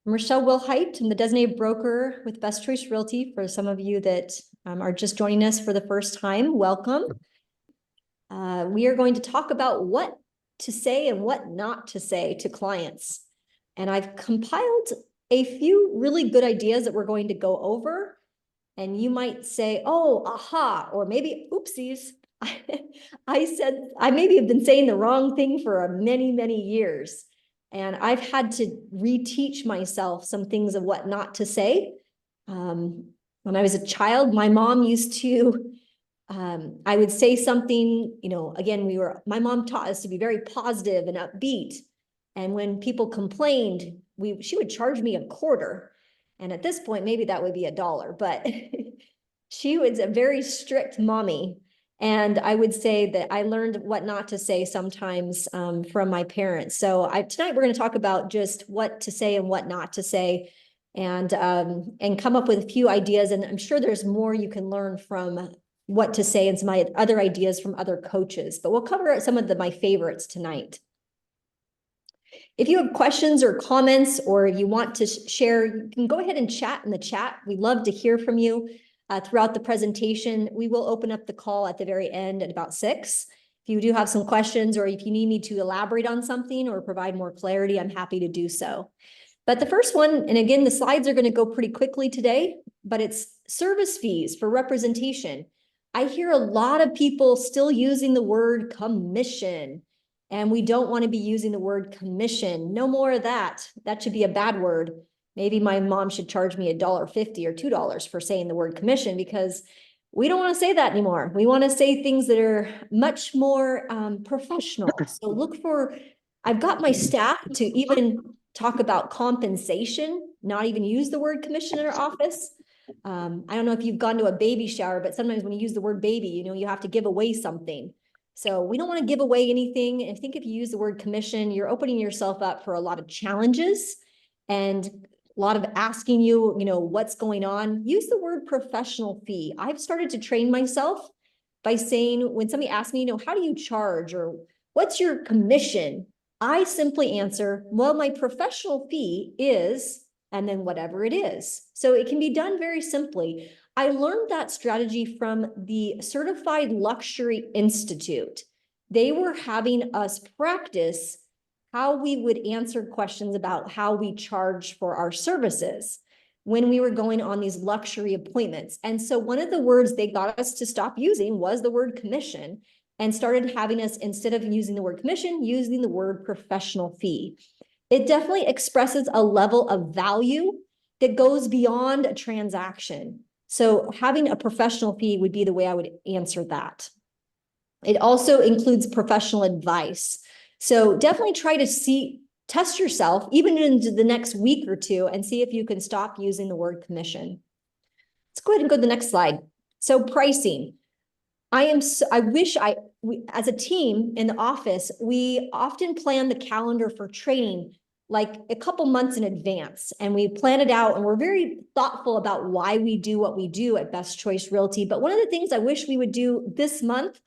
I'm Rachelle Wilhite. I'm the designated broker with Best Choice Realty. For some of you that are just joining us for the first time, welcome. We are going to talk about what to say and what not to say to clients. And I've compiled a few really good ideas that we're going to go over. And you might say, oh, aha, or maybe oopsies. I maybe have been saying the wrong thing for many, many years. And I've had to reteach myself some things of what not to say. When I was a child, my mom used to, I would say something, again, my mom taught us to be very positive and upbeat. And when people complained, she would charge me a quarter. And at this point, maybe that would be $1, but she was a very strict mommy. And I would say that I learned what not to say sometimes from my parents. So tonight we're going to talk about just what to say and what not to say, and come up with a few ideas. And I'm sure there's more you can learn from what to say and some other ideas from other coaches. But we'll cover some of my favorites tonight. If you have questions or comments, or you want to share, you can go ahead and chat in the chat. We love to hear from you throughout the presentation. We will open up the call at the very end at about 6. If you do have some questions, or if you need me to elaborate on something or provide more clarity, I'm happy to do so. But the first one, and again, the slides are going to go pretty quickly today, but it's service fees for representation. I hear a lot of people still using the word commission. And we don't want to be using the word commission. No more of that. That should be a bad word. Maybe my mom should charge me $1.50 or $2 for saying the word commission, because we don't want to say that anymore. We want to say things that are much more professional. So I've got my staff to even talk about compensation, not even use the word commission in our office. I don't know if you've gone to a baby shower, but sometimes when you use the word baby, you have to give away something. So we don't want to give away anything. I think if you use the word commission, you're opening yourself up for a lot of challenges and a lot of asking you, what's going on. Use the word professional fee. I've started to train myself by saying, when somebody asks me, how do you charge, or what's your commission? I simply answer, well, my professional fee is, and then whatever it is. So it can be done very simply. I learned that strategy from the Certified Luxury Institute. They were having us practice how we would answer questions about how we charge for our services when we were going on these luxury appointments. And so one of the words they got us to stop using was the word commission, and started having us, instead of using the word commission, using the word professional fee. It definitely expresses a level of value that goes beyond a transaction. So having a professional fee would be the way I would answer that. It also includes professional advice. So definitely try to test yourself even into the next week or two and see if you can stop using the word commission. Let's go ahead and go to the next slide. So pricing. As a team in the office, we often plan the calendar for training like a couple months in advance, and we plan it out, and we're very thoughtful about why we do what we do at Best Choice Realty. But one of the things I wish we would do this month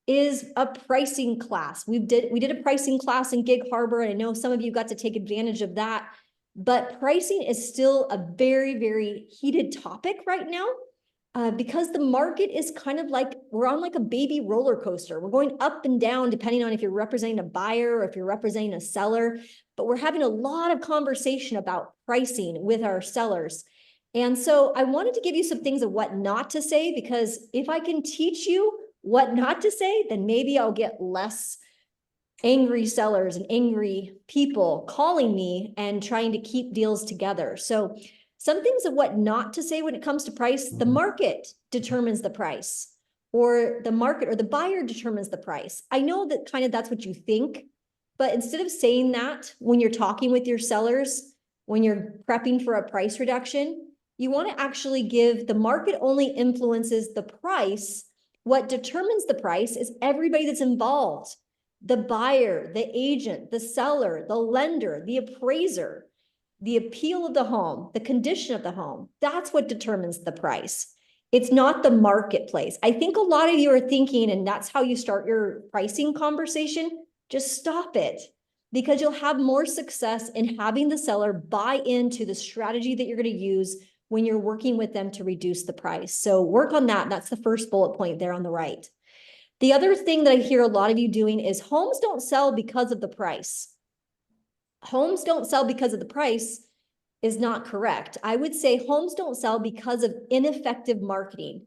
is a pricing class. We did a pricing class in Gig Harbor, and I know some of you got to take advantage of that, but pricing is still a very, very heated topic right now. Because the market is kind of like, we're on like a baby roller coaster. We're going up and down depending on if you're representing a buyer or if you're representing a seller, but we're having a lot of conversation about pricing with our sellers. And so I wanted to give you some things of what not to say, because if I can teach you what not to say, then maybe I'll get less angry sellers and angry people calling me and trying to keep deals together. So some things of what not to say when it comes to price: the market determines the price, or the market or the buyer determines the price. I know that that's what you think, but instead of saying that when you're talking with your sellers, when you're prepping for a price reduction, you want to actually give the market only influences the price. What determines the price is everybody that's involved: the buyer, the agent, the seller, the lender, the appraiser, the appeal of the home, the condition of the home. That's what determines the price. It's not the marketplace. I think a lot of you are thinking, and that's how you start your pricing conversation. Just stop it. because you'll have more success in having the seller buy into the strategy that you're going to use when you're working with them to reduce the price. So work on that. That's the first bullet point there on the right. The other thing that I hear a lot of you doing is homes don't sell because of the price. Homes don't sell because of the price is not correct. I would say homes don't sell because of ineffective marketing.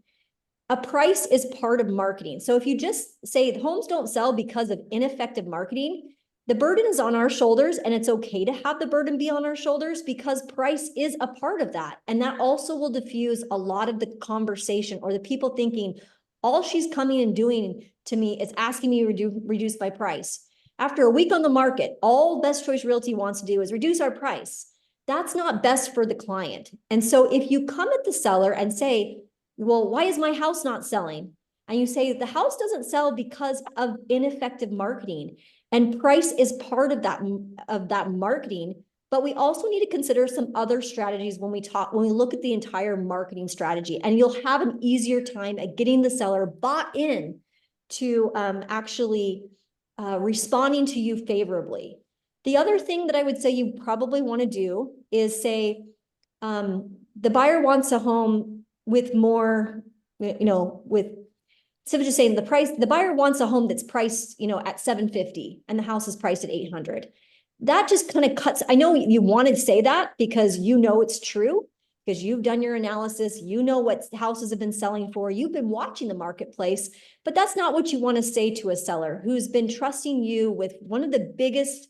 A price is part of marketing. So if you just say homes don't sell because of ineffective marketing, the burden is on our shoulders, and it's okay to have the burden be on our shoulders because price is a part of that. And that also will diffuse a lot of the conversation, or the people thinking all she's coming and doing to me is asking me to reduce my price. After a week on the market, all Best Choice Realty wants to do is reduce our price. That's not best for the client. And so if you come at the seller and say, well, why is my house not selling? And you say the house doesn't sell because of ineffective marketing, and price is part of that marketing. But we also need to consider some other strategies when we look at the entire marketing strategy, and you'll have an easier time at getting the seller bought in to actually responding to you favorably. The other thing that I would say you probably want to do is say, the buyer wants a home with more, with, instead of just saying the price, the buyer wants a home that's priced, at 750 and the house is priced at 800. That just kind of cuts. I know you wanted to say that because it's true, because you've done your analysis, what houses have been selling for, you've been watching the marketplace, but that's not what you want to say to a seller who's been trusting you with one of the biggest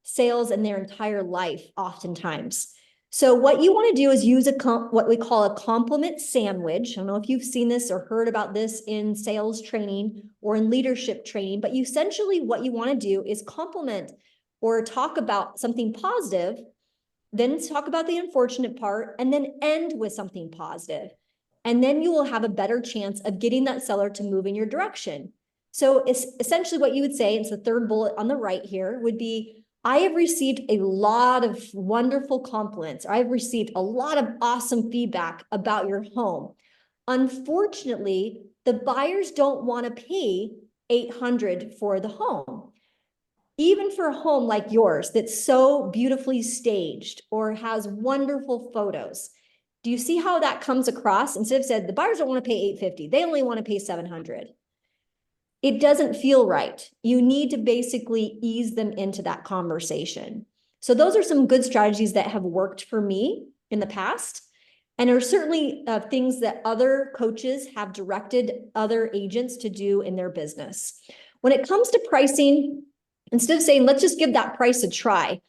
sales in their entire life, oftentimes. So what you want to do is use what we call a compliment sandwich. I don't know if you've seen this or heard about this in sales training or in leadership training, but essentially what you want to do is compliment or talk about something positive, then talk about the unfortunate part, and then end with something positive. And then you will have a better chance of getting that seller to move in your direction. So it's essentially what you would say, it's the third bullet on the right here, would be, I have received a lot of wonderful compliments. I've received a lot of awesome feedback about your home. Unfortunately, the buyers don't want to pay $800 for the home. Even for a home like yours that's so beautifully staged or has wonderful photos. Do you see how that comes across? Instead of said, the buyers don't want to pay $850, they only want to pay $700. It doesn't feel right. You need to basically ease them into that conversation. So those are some good strategies that have worked for me in the past, and are certainly things that other coaches have directed other agents to do in their business. When it comes to pricing, instead of saying, let's just give that price a try,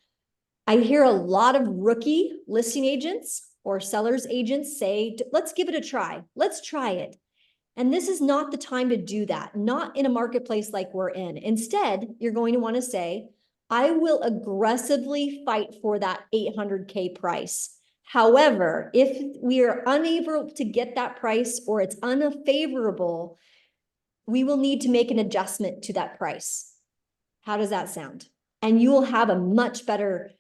I hear a lot of rookie listing agents or sellers agents say, let's give it a try. Let's try it. And this is not the time to do that, not in a marketplace like we're in. Instead, you're going to want to say, I will aggressively fight for that $800K price. However, if we are unable to get that price or it's unfavorable, we will need to make an adjustment to that price. How does that sound? And you will have a much better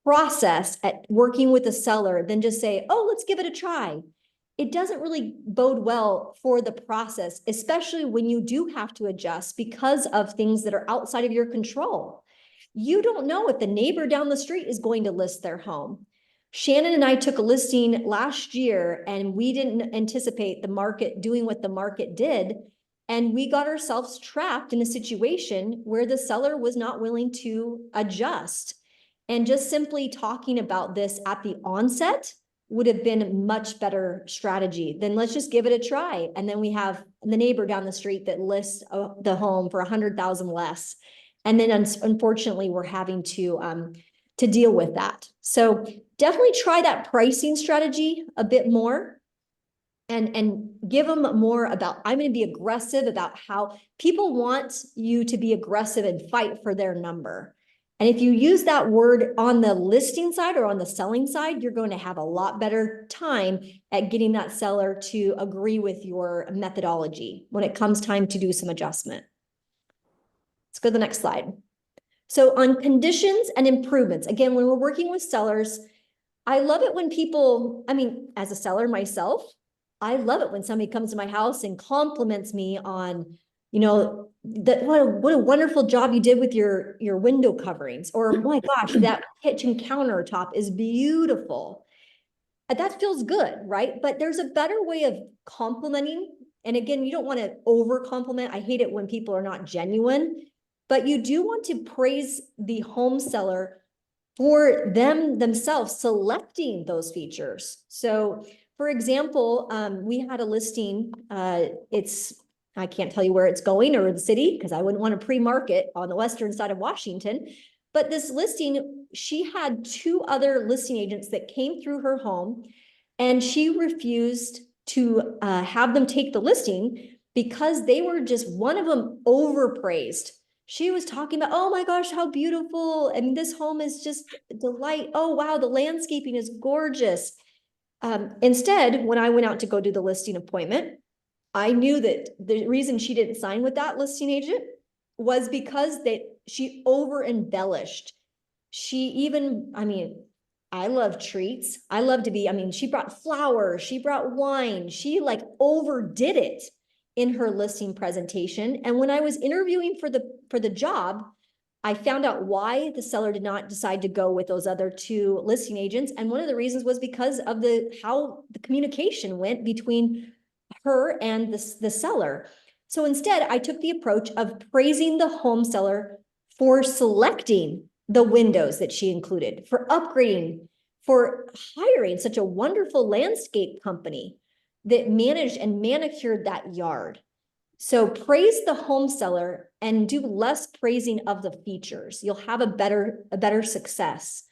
process at working with a seller than just say, oh, let's give it a try. It doesn't really bode well for the process, especially when you do have to adjust because of things that are outside of your control. You don't know if the neighbor down the street is going to list their home. Shannon and I took a listing last year and we didn't anticipate the market doing what the market did. And we got ourselves trapped in a situation where the seller was not willing to adjust. And just simply talking about this at the onset would have been a much better strategy than let's just give it a try. And then we have the neighbor down the street that lists the home for 100,000 less. And then unfortunately, we're having to deal with that. So definitely try that pricing strategy a bit more and give them more about, I'm going to be aggressive about how people want you to be aggressive and fight for their number. And if you use that word on the listing side or on the selling side, you're going to have a lot better time at getting that seller to agree with your methodology when it comes time to do some adjustment. Let's go to the next slide. So on conditions and improvements, again, when we're working with sellers, I love it when people, as a seller myself, I love it when somebody comes to my house and compliments me on you know, that what a wonderful job you did with your window coverings, or oh my gosh, that kitchen countertop is beautiful. That feels good, right? But there's a better way of complimenting. And again, you don't want to over compliment. I hate it when people are not genuine, but you do want to praise the home seller for themselves selecting those features. So for example, we had a listing, I can't tell you where it's going or the city because I wouldn't want to pre-market on the western side of Washington. But this listing, she had two other listing agents that came through her home, and she refused to have them take the listing because they were just, one of them overpraised. She was talking about, oh my gosh, how beautiful. I mean, this home is just a delight. Oh, wow, the landscaping is gorgeous. Instead, when I went out to go do the listing appointment, I knew that the reason she didn't sign with that listing agent was because she over embellished. She even, I mean, I love treats. I love to be, I mean, she brought flowers, she brought wine, she like overdid it in her listing presentation. And when I was interviewing for the job, I found out why the seller did not decide to go with those other two listing agents. And one of the reasons was because of how the communication went between her and the seller. So instead, I took the approach of praising the home seller for selecting the windows that she included, for upgrading, for hiring such a wonderful landscape company that managed and manicured that yard. So praise the home seller and do less praising of the features. You'll have a better success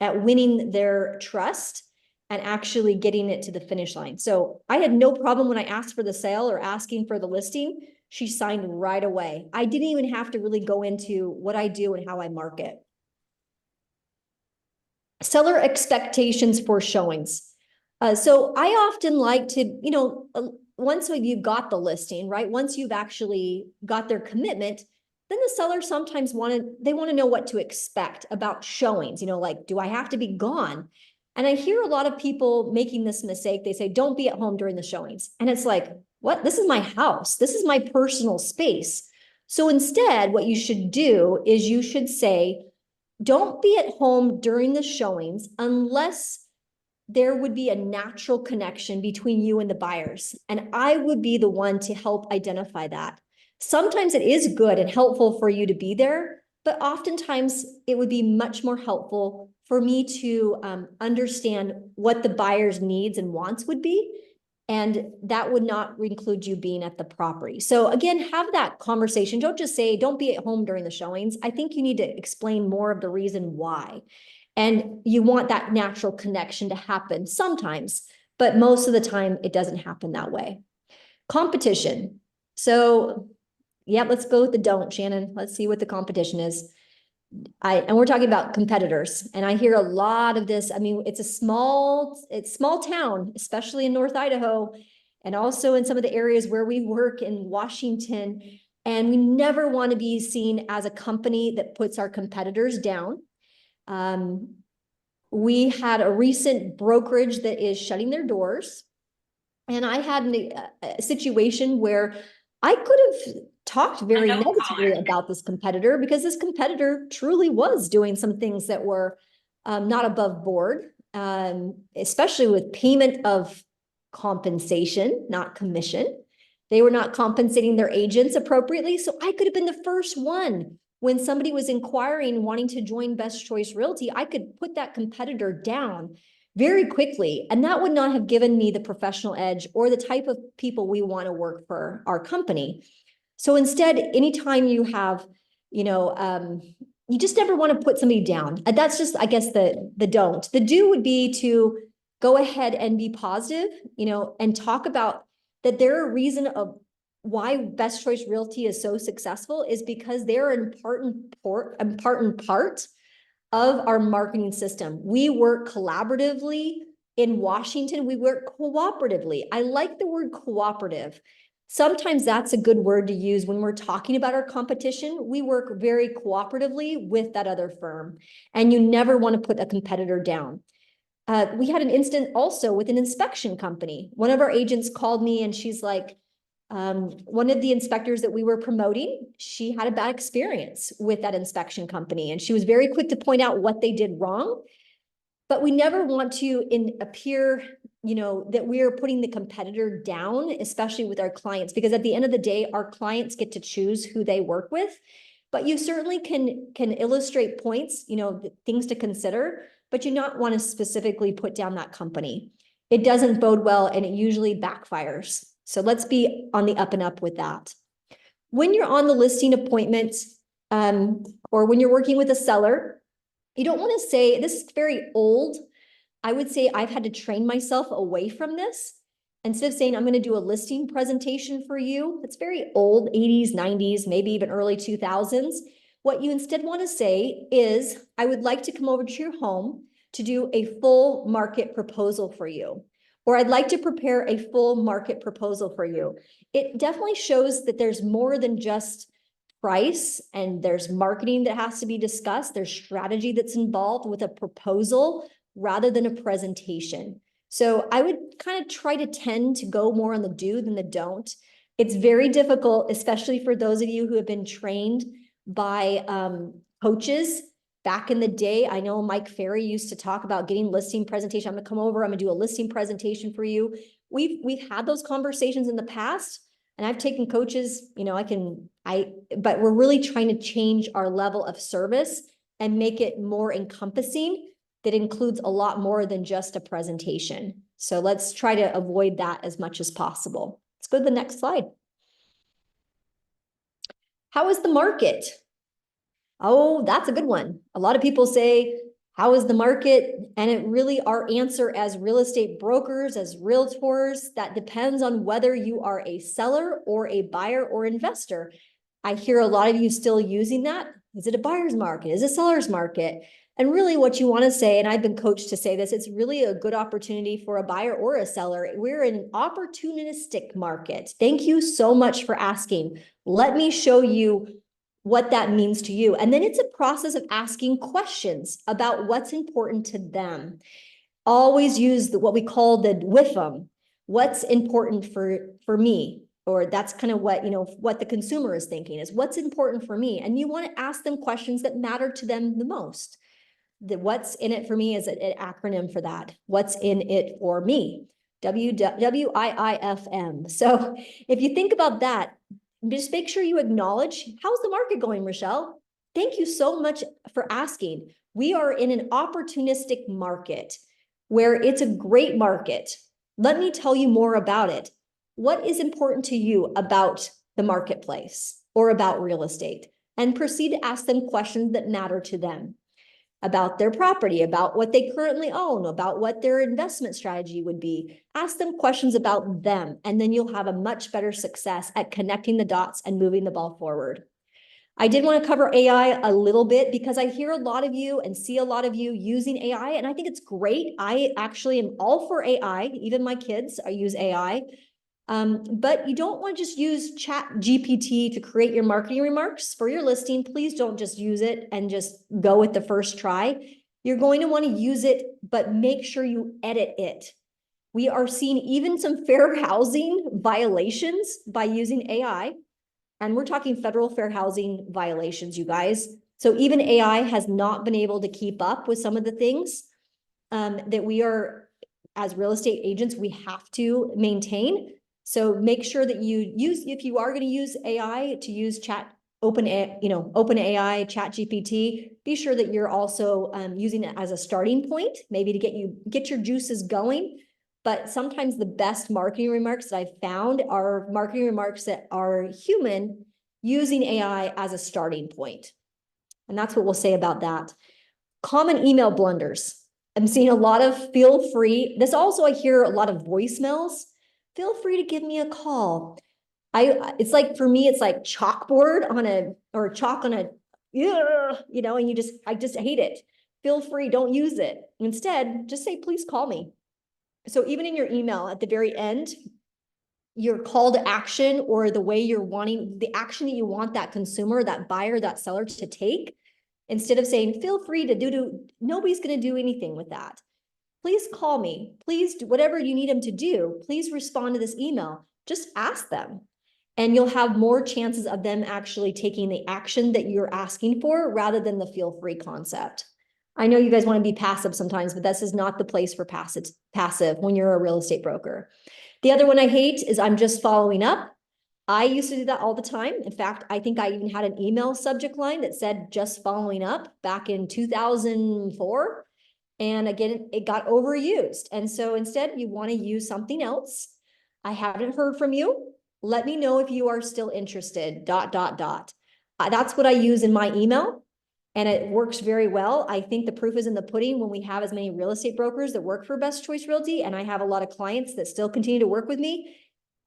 at winning their trust and actually getting it to the finish line. So I had no problem when I asked for the sale or asking for the listing. She signed right away. I didn't even have to really go into what I do and how I market. Seller expectations for showings. So I often like to, once you've got the listing, right? Once you've actually got their commitment, then the seller sometimes want to know what to expect about showings. Like, do I have to be gone? And I hear a lot of people making this mistake. They say, don't be at home during the showings. And it's like, what? This is my house. This is my personal space. So instead, what you should do is you should say, don't be at home during the showings unless there would be a natural connection between you and the buyers. And I would be the one to help identify that. Sometimes it is good and helpful for you to be there, but oftentimes it would be much more helpful for me to understand what the buyer's needs and wants would be. And that would not include you being at the property. So again, have that conversation. Don't just say, don't be at home during the showings. I think you need to explain more of the reason why. And you want that natural connection to happen sometimes, but most of the time it doesn't happen that way. Competition. So yeah, let's go with the don't, Shannon. Let's see what the competition is. And we're talking about competitors, and I hear a lot of this. I mean, it's small town, especially in North Idaho, and also in some of the areas where we work in Washington. And we never want to be seen as a company that puts our competitors down. We had a recent brokerage that is shutting their doors. And I had a situation where I could have talked very negatively about this competitor because this competitor truly was doing some things that were not above board, especially with payment of compensation, not commission. They were not compensating their agents appropriately. So I could have been the first one when somebody was inquiring, wanting to join Best Choice Realty. I could put that competitor down very quickly. And that would not have given me the professional edge or the type of people we want to work for our company. So instead, anytime you have, you just never want to put somebody down. And that's just, I guess, the don't. The do would be to go ahead and be positive, and talk about that there are reason of why Best Choice Realty is so successful is because they're an important part of our marketing system. We work collaboratively in Washington. We work cooperatively. I like the word cooperative. Sometimes that's a good word to use when we're talking about our competition. We work very cooperatively with that other firm, and you never want to put a competitor down. We had an incident also with an inspection company. One of our agents called me and she's like, One of the inspectors that we were promoting, she had a bad experience with that inspection company, and she was very quick to point out what they did wrong. But we never want to appear, that we are putting the competitor down, especially with our clients, because at the end of the day, our clients get to choose who they work with. But you certainly can illustrate points, things to consider, but you not want to specifically put down that company. It doesn't bode well, and it usually backfires. So let's be on the up and up with that. When you're on the listing appointment, or when you're working with a seller, you don't want to say, this is very old. I would say I've had to train myself away from this. Instead of saying, I'm going to do a listing presentation for you, it's very old, 80s, 90s, maybe even early 2000s. What you instead want to say is, I would like to come over to your home to do a full market proposal for you. Or I'd like to prepare a full market proposal for you. It definitely shows that there's more than just price, and there's marketing that has to be discussed. There's strategy that's involved with a proposal rather than a presentation. So I would kind of try to tend to go more on the do than the don't. It's very difficult, especially for those of you who have been trained by coaches. Back in the day, I know Mike Ferry used to talk about getting listing presentation. I'm gonna come over, I'm gonna do a listing presentation for you. We've had those conversations in the past, and I've taken coaches, but we're really trying to change our level of service and make it more encompassing. That includes a lot more than just a presentation. So let's try to avoid that as much as possible. Let's go to the next slide. How is the market? Oh, that's a good one. A lot of people say, how is the market? And it really, our answer as real estate brokers, as realtors, that depends on whether you are a seller or a buyer or investor. I hear a lot of you still using that. Is it a buyer's market? Is it a seller's market? And really what you want to say, and I've been coached to say this, it's really a good opportunity for a buyer or a seller. We're in an opportunistic market. Thank you so much for asking. Let me show you what that means to you. And then it's a process of asking questions about what's important to them. Always use what we call the WIFM. What's important for me? Or that's kind of what, what the consumer is thinking is what's important for me. And you want to ask them questions that matter to them the most. What's in it for me is an acronym for that. What's in it for me? WIIFM. So if you think about that, just make sure you acknowledge, how's the market going, Rachelle? Thank you so much for asking. We are in an opportunistic market where it's a great market. Let me tell you more about it. What is important to you about the marketplace or about real estate? And proceed to ask them questions that matter to them about their property, about what they currently own, about what their investment strategy would be. Ask them questions about them, and then you'll have a much better success at connecting the dots and moving the ball forward. I did want to cover AI a little bit because I hear a lot of you and see a lot of you using AI, and I think it's great. I actually am all for AI. Even my kids, I use AI. But you don't want to just use Chat GPT to create your marketing remarks for your listing. Please don't just use it and just go with the first try. You're going to want to use it, but make sure you edit it. We are seeing even some fair housing violations by using AI. And we're talking federal fair housing violations, you guys. So even AI has not been able to keep up with some of the things that we are, as real estate agents, we have to maintain. So make sure that you use, if you are going to use AI, to use OpenAI, Chat GPT, be sure that you're also using it as a starting point, maybe to get your juices going. But sometimes the best marketing remarks that I've found are marketing remarks that are human using AI as a starting point. And that's what we'll say about that. Common email blunders. I'm seeing a lot of feel free. This also, I hear a lot of voicemails. Feel free to give me a call. It's like, for me, it's like chalkboard on or chalk on a, and I just hate it. Feel free, don't use it. Instead, just say, please call me. So even in your email at the very end, your call to action, or the way you're wanting the action that you want that consumer, that buyer, that seller to take, instead of saying, feel free to nobody's going to do anything with that. Please call me. Please do whatever you need them to do. Please respond to this email. Just ask them. and you'll have more chances of them actually taking the action that you're asking for rather than the feel free concept. I know you guys want to be passive sometimes, but this is not the place for passive when you're a real estate broker. The other one I hate is I'm just following up. I used to do that all the time. In fact, I think I even had an email subject line that said just following up back in 2004. And again, it got overused. And so instead, you want to use something else. I haven't heard from you. Let me know if you are still interested, ... That's what I use in my email. And it works very well. I think the proof is in the pudding when we have as many real estate brokers that work for Best Choice Realty, and I have a lot of clients that still continue to work with me.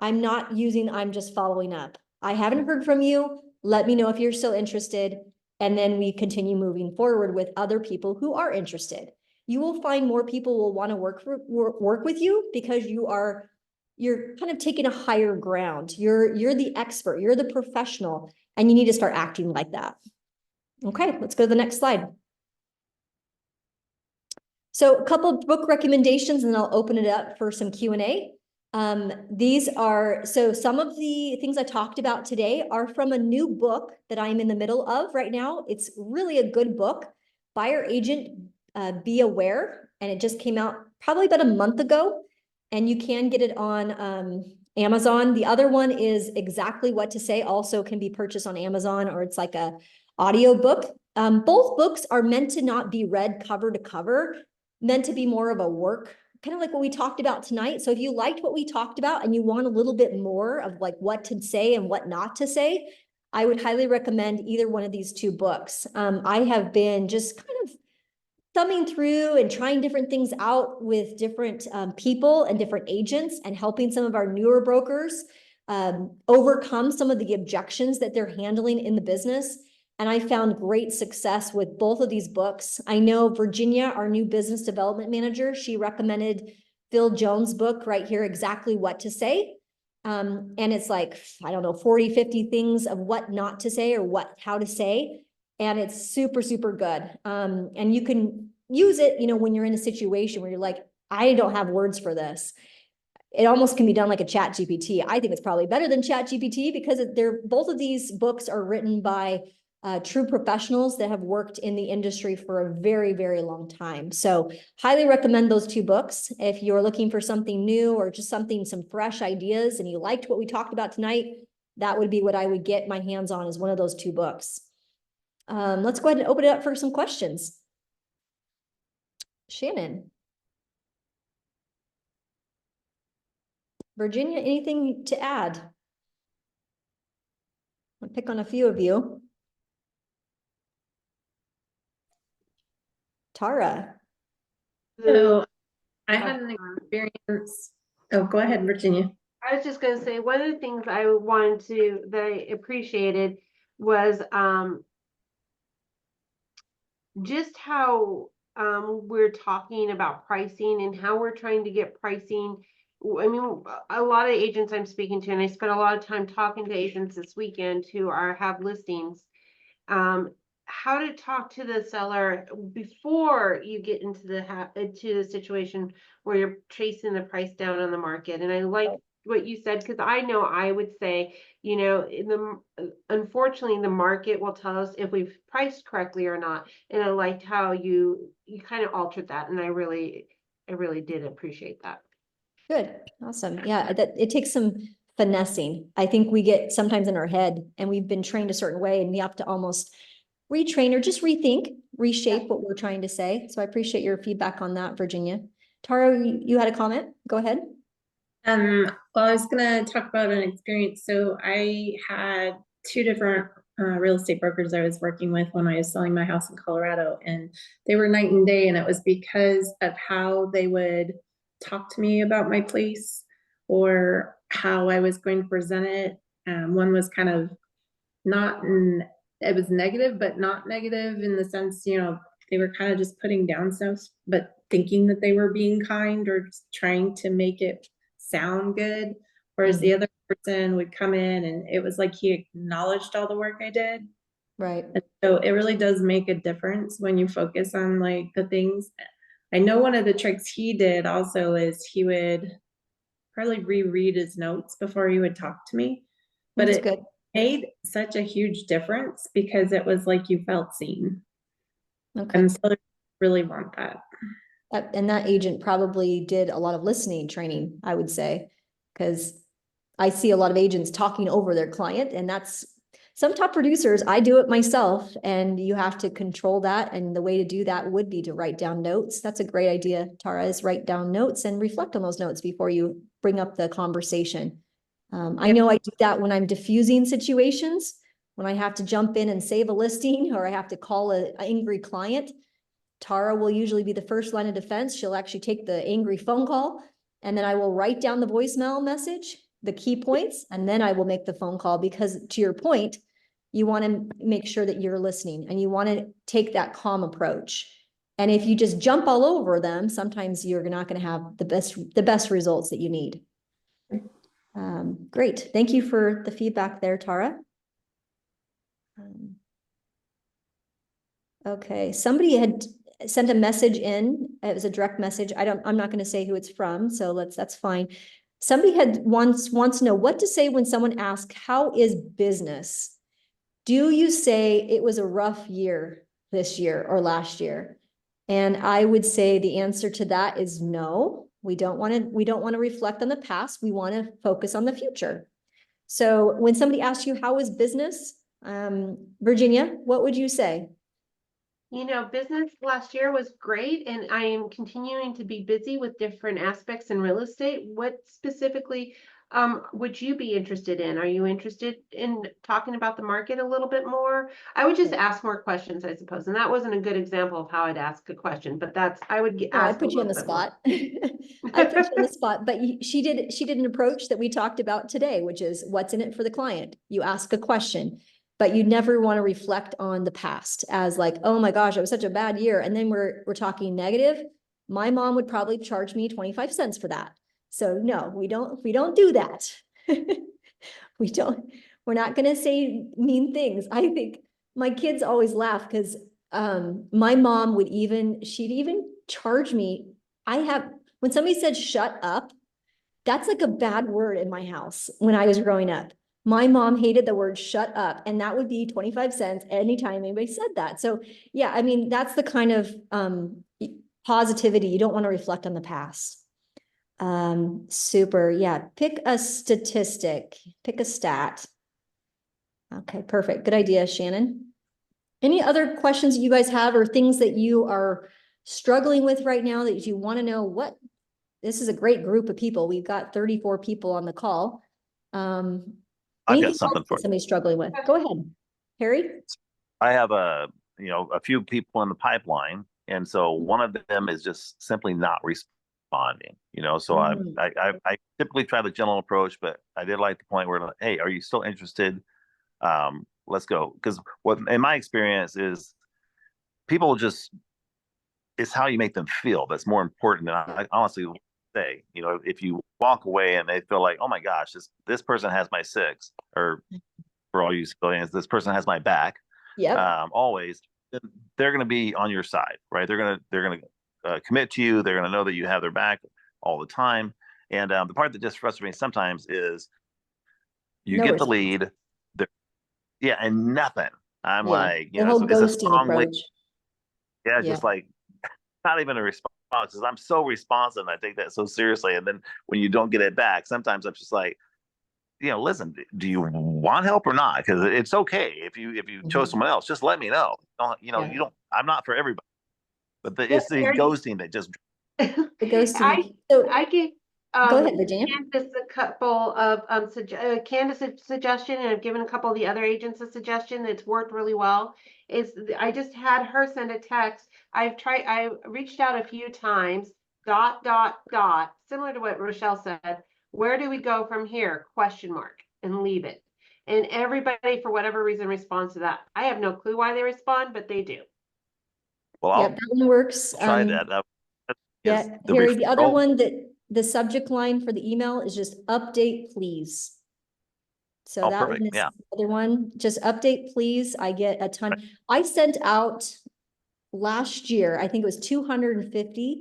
I'm just following up. I haven't heard from you. Let me know if you're still interested. And then we continue moving forward with other people who are interested. You will find more people will want to work with you because you're kind of taking a higher ground. You're the expert, you're the professional, and you need to start acting like that. Okay, let's go to the next slide. So a couple of book recommendations, and then I'll open it up for some Q&A. So some of the things I talked about today are from a new book that I'm in the middle of right now. It's really a good book, Buyer Agent Be Aware, and it just came out probably about a month ago, and you can get it on Amazon. The other one is Exactly What to Say, also can be purchased on Amazon, or it's like a audio book. Both books are meant to not be read cover to cover, meant to be more of a work, kind of like what we talked about tonight. So if you liked what we talked about and you want a little bit more of like what to say and what not to say, I would highly recommend either one of these two books. I have been just kind of thumbing through and trying different things out with different people and different agents, and helping some of our newer brokers overcome some of the objections that they're handling in the business. And I found great success with both of these books. I know Virginia, our new business development manager, she recommended Phil Jones' book right here, Exactly What to Say. And it's like, I don't know, 40, 50 things of what not to say or how to say. And it's super, super good. And you can use it, when you're in a situation where you're like, I don't have words for this. It almost can be done like a Chat GPT. I think it's probably better than Chat GPT because both of these books are written by true professionals that have worked in the industry for a very, very long time. So highly recommend those two books. If you're looking for something new or just some fresh ideas, and you liked what we talked about tonight, that would be what I would get my hands on, is one of those two books. Let's go ahead and open it up for some questions. Shannon. Virginia, anything to add? I'll pick on a few of you. Tara. So I had an experience. Oh, go ahead, Virginia. I was just going to say, one of the things that I appreciated was just how we're talking about pricing and how we're trying to get pricing. I mean, a lot of agents I'm speaking to, and I spent a lot of time talking to agents this weekend who have listings, how to talk to the seller before you get into the situation where you're chasing the price down on the market. And I like what you said, because I know I would say, unfortunately, the market will tell us if we've priced correctly or not. And I liked how you kind of altered that, and I really did appreciate that. Good, awesome. Yeah, it takes some finessing. I think we get sometimes in our head, and we've been trained a certain way, and we have to almost retrain or just rethink, reshape what we're trying to say. So I appreciate your feedback on that, Virginia. Tara, you had a comment? Go ahead. Well, I was going to talk about an experience. So I had two different real estate brokers I was working with when I was selling my house in Colorado, and they were night and day. And it was because of how they would talk to me about my place or how I was going to present it. One was kind of it was negative, but not negative in the sense, they were kind of just putting down stuff, but thinking that they were being kind or just trying to make it sound good. Whereas the other person would come in and it was like he acknowledged all the work I did. Right. And so it really does make a difference when you focus on like the things. I know one of the tricks he did also is he would probably reread his notes before he would talk to me. but That's it good. made such a huge difference because it was like you felt seen. Okay. And sellers really want that. And that agent probably did a lot of listening training, I would say, because I see a lot of agents talking over their client, and that's some top producers. I do it myself, and you have to control that. And the way to do that would be to write down notes. That's a great idea, Tara, is write down notes and reflect on those notes before you bring up the conversation. I know I do that when I'm diffusing situations, when I have to jump in and save a listing, or I have to call an angry client. Tara will usually be the first line of defense. She'll actually take the angry phone call, and then I will write down the voicemail message, the key points, and then I will make the phone call, because to your point, you want to make sure that you're listening and you want to take that calm approach. And if you just jump all over them, sometimes you're not going to have the best results that you need. Great. Thank you for the feedback there, Tara. Okay, somebody had sent a message in. It was a direct message. I'm not going to say who it's from, so that's fine. Somebody wants to know what to say when someone asks, how is business? Do you say it was a rough year this year or last year? And I would say the answer to that is no. We don't want to reflect on the past. We want to focus on the future. So when somebody asks you, how is business? Virginia, what would you say? You know, business last year was great, and I am continuing to be busy with different aspects in real estate. What specifically would you be interested in? Are you interested in talking about the market a little bit more? I would just ask more questions, I suppose. And that wasn't a good example of how I'd ask a question, but I would I ask put you on the spot. I put you on the spot, but she did an approach that we talked about today, which is what's in it for the client. You ask a question, but you never want to reflect on the past as like, oh my gosh, it was such a bad year. And then we're talking negative. My mom would probably charge me 25 cents for that. So no, we don't do that. We're not going to say mean things. I think my kids always laugh because my mom she'd even charge me. When somebody said shut up, that's like a bad word in my house when I was growing up. My mom hated the word shut up, and that would be 25 cents anytime anybody said that. So yeah, I mean, that's the kind of positivity. You don't want to reflect on the past. Super. Yeah. Pick a statistic, pick a stat. Okay, perfect. Good idea, Shannon. Any other questions you guys have or things that you are struggling with right now that you want to know? This is a great group of people. We've got 34 people on the call. I've got something for you. Somebody's struggling with. Go ahead, Harry. I have a few people in the pipeline, and so one of them is just simply not responding. So I typically try the gentle approach, but I did like the point where, hey, are you still interested? Let's go. Because what in my experience is people it's how you make them feel that's more important than I honestly say. If you walk away and they feel like, oh my gosh, this person has my six, or for all you civilians, this person has my back. Yeah. Always, they're going to be on your side, right? They're going to commit to you. They're going to know that you have their back all the time. And the part that just frustrates me sometimes is you get the lead, and nothing. I'm like, the whole it's a ghosting strong approach. lead. Yeah, just like not even a response. Because I'm so responsive, and I take that so seriously. And then when you don't get it back, sometimes I'm just like, listen, do you want help or not? Because it's okay if you chose someone else, just let me know. You don't. I'm not for everybody, but it's the ghosting that just. The ghosting. I give go ahead, Virginia. Candace a couple of Candace a suggestion, and I've given a couple of the other agents a suggestion that's worked really well. I just had her send a text. I reached out a few times. ... Similar to what Rachelle said. Where do we go from here? ? And leave it. And everybody, for whatever reason, responds to that. I have no clue why they respond, but they do. Well, yeah, that one works. Try that. Yeah, Harry, the other one that the subject line for the email is just update, please. So that one is the other one. Just update, please. I get a ton. I sent out last year, I think it was 250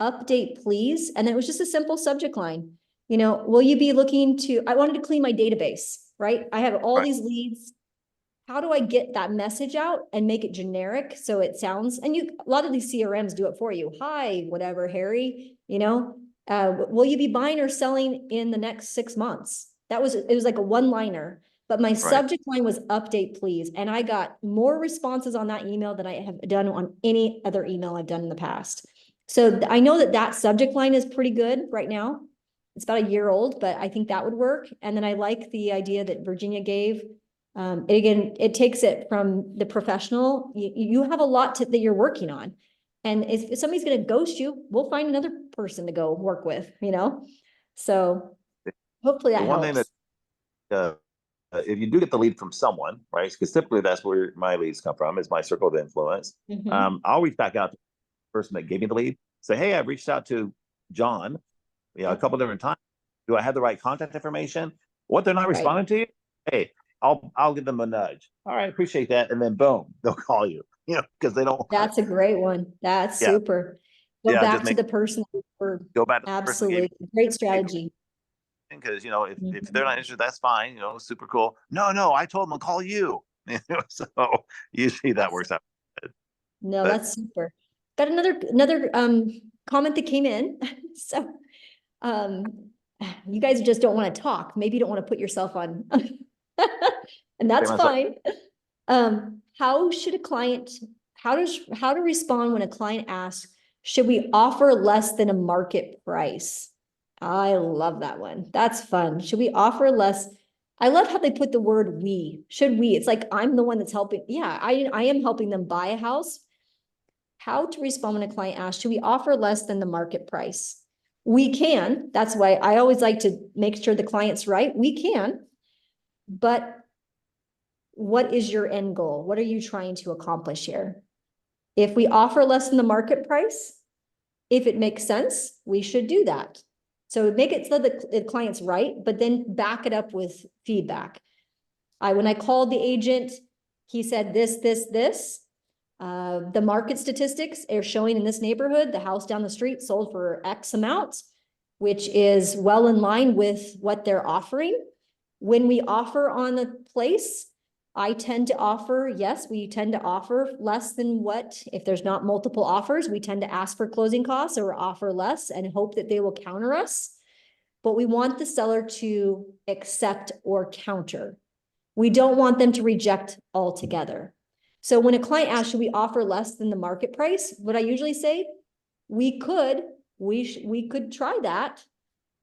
update, please. And it was just a simple subject line. Will you be looking to, I wanted to clean my database. right? I have all Right. these leads. How do I get that message out and make it generic so it sounds, and a lot of these CRMs do it for you. Hi, whatever, Harry, will you be buying or selling in the next 6 months? It was like a one-liner, but my subject line was update, please. And I got more responses on that email than I have done on any other email I've done in the past. So I know that subject line is pretty good right now. It's about a year old, but I think that would work. And then I like the idea that Virginia gave. Again, it takes it from the professional. You have a lot that you're working on. And if somebody's going to ghost you, we'll find another person to go work with, So hopefully that The one thing helps. that, if you do get the lead from someone, right? Because typically that's where my leads come from, is my circle of influence. Mhm. I'll reach back out to the person that gave me the lead. Say, hey, I've reached out to John, a couple different times. Do I have the right contact information? What, they're not Right. responding to you? Hey, I'll give them a nudge. All right, appreciate that. And then boom, they'll call you, because they don't. That's a great one. That's Yeah. super. Go Yeah, back just to make the person. go back to the person that gave Absolutely. Great strategy. because if they're not interested, that's fine. Super cool. No, I told them to call you. So usually that works out. No, But- that's super. Got another comment that came in. So you guys just don't want to talk. Maybe you don't want to put yourself on. And that's myself. fine. How to respond when a client asks, should we offer less than a market price? I love that one. That's fun. Should we offer less? I love how they put the word we. Should we? It's like I'm the one that's helping. Yeah, I am helping them buy a house. How to respond when a client asks, should we offer less than the market price? We can. That's why I always like to make sure the client's right. We can, but what is your end goal? What are you trying to accomplish here? If we offer less than the market price, if it makes sense, we should do that. So make it so that the client's right, but then back it up with feedback. When I called the agent, he said this. The market statistics are showing in this neighborhood, the house down the street sold for X amount, which is well in line with what they're offering. When we offer on the place, we tend to offer less than what, if there's not multiple offers, we tend to ask for closing costs or offer less and hope that they will counter us. But we want the seller to accept or counter. We don't want them to reject altogether. So when a client asks, should we offer less than the market price? What I usually say, we could try that,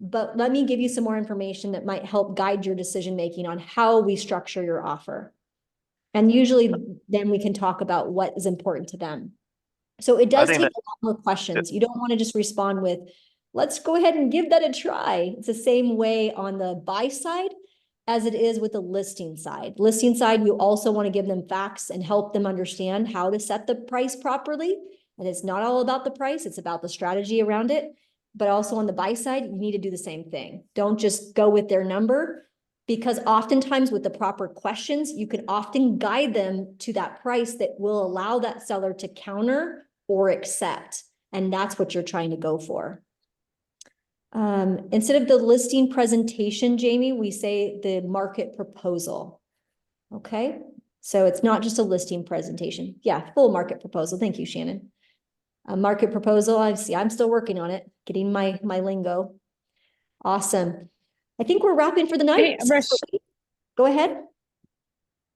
but let me give you some more information that might help guide your decision-making on how we structure your offer. And usually then we can talk about what is important to them. So it does take a lot more questions. You don't want to just respond with, let's go ahead and give that a try. It's the same way on the buy side as it is with the listing side. Listing side, you also want to give them facts and help them understand how to set the price properly. And it's not all about the price, it's about the strategy around it. But also on the buy side, you need to do the same thing. Don't just go with their number, because oftentimes with the proper questions, you can often guide them to that price that will allow that seller to counter or accept. And that's what you're trying to go for. Instead of the listing presentation, Jamie, we say the market proposal. Okay, so it's not just a listing presentation. Yeah, full market proposal. Thank you, Shannon. A market proposal. I'm still working on it, getting my lingo. Awesome. I think we're wrapping for the night. Hey, Go ahead.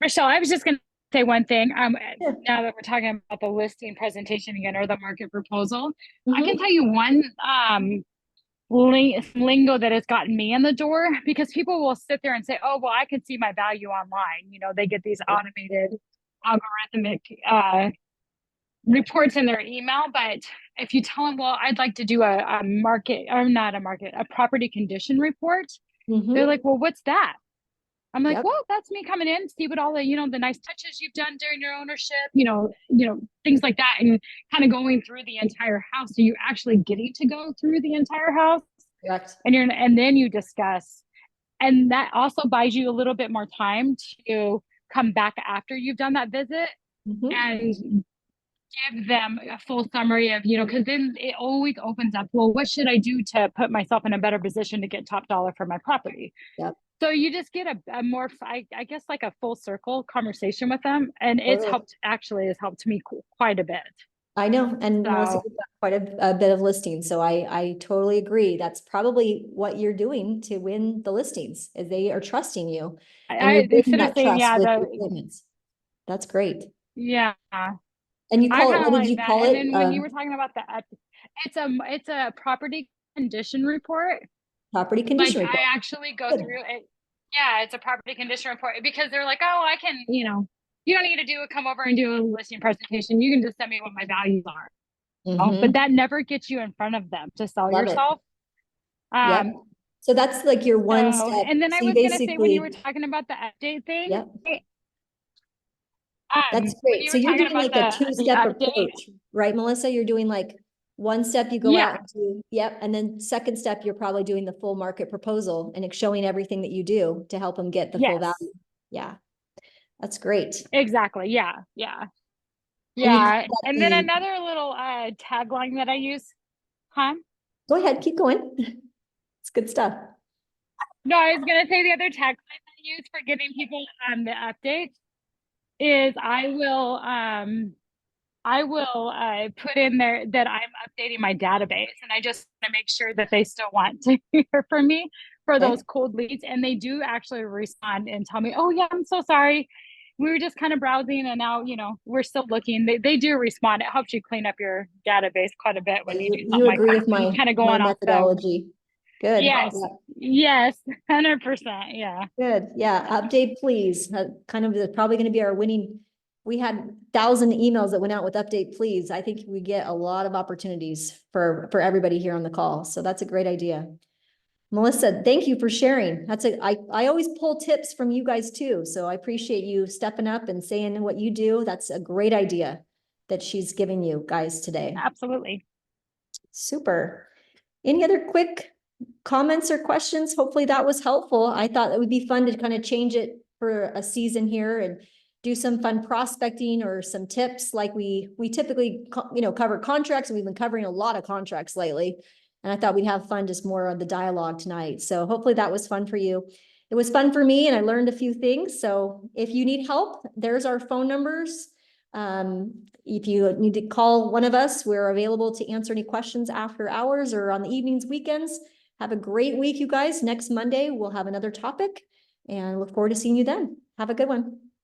Rachelle, I was just going to say one thing. Sure. Now that we're talking about the listing presentation again, or the market proposal, I can tell you one lingo that has gotten me in the door, because people will sit there and say, oh, well, I can see my value online. They get these automated algorithmic reports in their email. But if you tell them, well, I'd like to do a property condition report, they're like, well, what's that? I'm like, well, that's me coming in, see what all the, the nice touches you've done during your ownership, things like that, and kind of going through the entire house. So you actually getting to go through the entire house. Correct. And then you discuss, and that also buys you a little bit more time to come back after you've done that visit and give them a full summary of, because then it always opens up, well, what should I do to put myself in a better position to get top dollar for my property? Yep. So you just get a more, I guess, like a full circle conversation with them. And it's Totally. has helped me quite a bit. I know, and Melissa, So you've got quite a bit of listings, so I totally agree. That's probably what you're doing to win the listings, is they are trusting you, and you're building instead of that saying, trust yeah, with your appointments. That's great. yeah, And you I call it, kind of what did like you that. call And it? then when you were talking about it's a property condition report. Property Like condition report. I actually go Good. through it. Yeah, it's a property condition report because they're like, oh, I can, you don't need to come over and do a listing presentation. You can just send me what my values are. Mhm. But that never gets you in front of them to sell Love it. yourself. Yep. So that's like your one So, step. and then I So you was gonna say when you were basically, talking about the update thing, yep, when that's great. you So were you're talking doing about like a the two-step update, approach, right, Melissa? You're doing like one step you go yeah, out and do, yep, and then second step, you're probably doing the full market proposal and it's showing everything that you do to help them get the full yes, value. Yeah, that's great. exactly, yeah, And you call yeah. that And then the, another little tagline that I use, huh? go ahead, keep going. It's good stuff. No, I was gonna say the other tagline I use for getting people the updates is I will put in there that I'm updating my database, and I just want to make sure that they still want to hear from me for Okay. those cold leads, and they do actually respond and tell me, oh yeah, I'm so sorry, we were just kind of browsing and now we're still looking. They do respond. It helps you clean up your database quite a bit when you do You something like agree that, with when you kind of going off the methodology. Good. yes, Yeah. yes, 100%, yeah. Good. Yeah. Update, please. Kind of is probably going to be our winning. We had 1,000 emails that went out with update, please. I think we get a lot of opportunities for everybody here on the call. So that's a great idea. Melissa, thank you for sharing. I always pull tips from you guys too. So I appreciate you stepping up and saying what you do. That's a great idea that she's giving you guys today. Absolutely. Super. Any other quick comments or questions? Hopefully that was helpful. I thought it would be fun to kind of change it for a season here and do some fun prospecting or some tips like we typically cover contracts, and we've been covering a lot of contracts lately. And I thought we'd have fun just more of the dialogue tonight. So hopefully that was fun for you. It was fun for me and I learned a few things. So if you need help, there's our phone numbers. If you need to call one of us, we're available to answer any questions after hours or on the evenings, weekends. Have a great week, you guys. Next Monday, we'll have another topic and look forward to seeing you then. Have a good one.